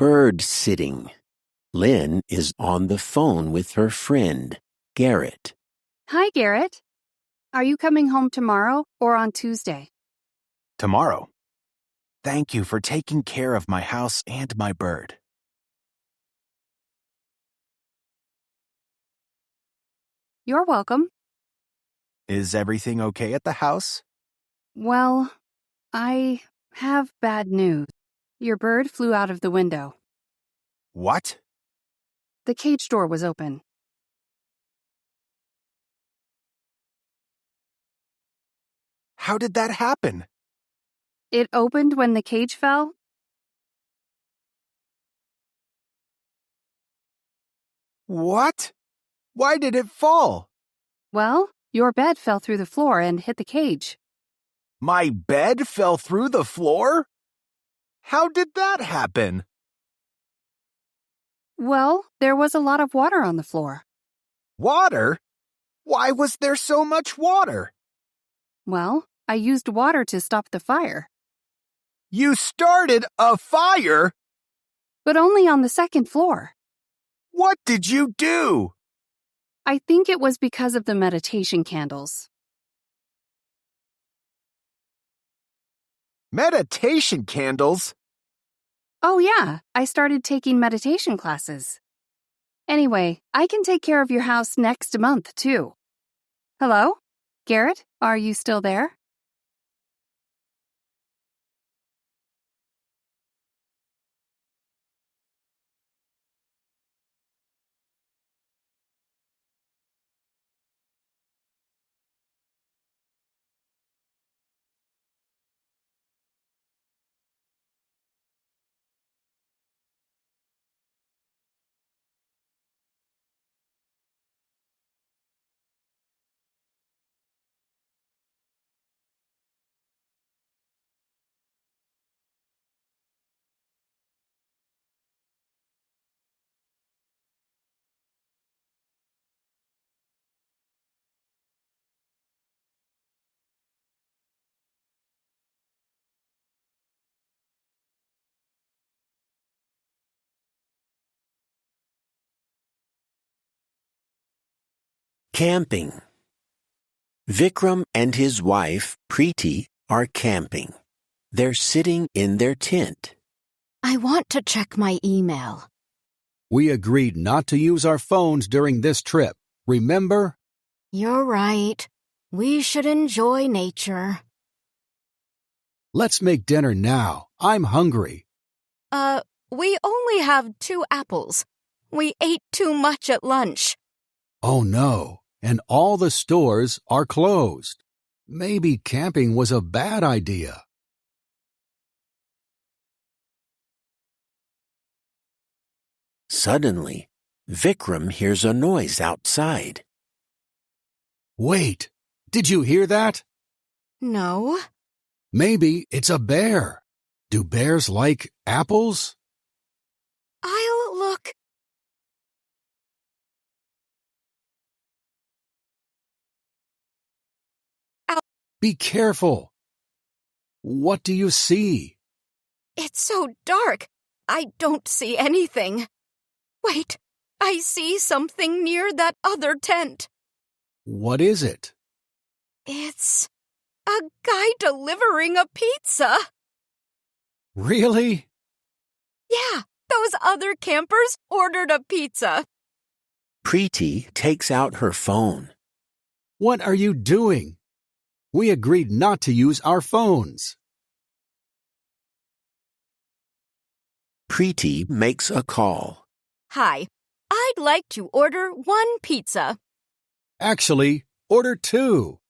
bird sitting. Lynn is on the phone with her friend, Garrett. Hi, Garrett. Are you coming home tomorrow or on Tuesday? Tomorrow. Thank you for taking care of my house and my bird. You're welcome. Is everything okay at the house? Well, I have bad news. Your bird flew out of the window. What? The cage door was open. How did that happen? It opened when the cage fell. What? Why did it fall? Well, your bed fell through the floor and hit the cage. My bed fell through the floor? How did that happen? Well, there was a lot of water on the floor. Water? Why was there so much water? Well, I used water to stop the fire. You started a fire? But only on the second floor. What did you do? I think it was because of the meditation candles. Meditation candles? Oh yeah, I started taking meditation classes. Anyway, I can take care of your house next month, too. Hello? Garrett, are you still there? Camping. Vikram and his wife, Preeti, are camping. They're sitting in their tent. I want to check my email. We agreed not to use our phones during this trip. Remember? You're right. We should enjoy nature. Let's make dinner now. I'm hungry. We only have 2 apples. We ate too much at lunch. Oh no, and all the stores are closed. Maybe camping was a bad idea. Suddenly, Vikram hears a noise outside. Wait, did you hear that? No. Maybe it's a bear. Do bears like apples? I'll look. Be careful. What do you see? It's so dark. I don't see anything. Wait, I see something near that other tent. What is it? It's a guy delivering a pizza. Really? Yeah, those other campers ordered a pizza. Preeti takes out her phone. What are you doing? We agreed not to use our phones. Preeti makes a call. Hi, I'd like to order 1 pizza. Actually, order 2.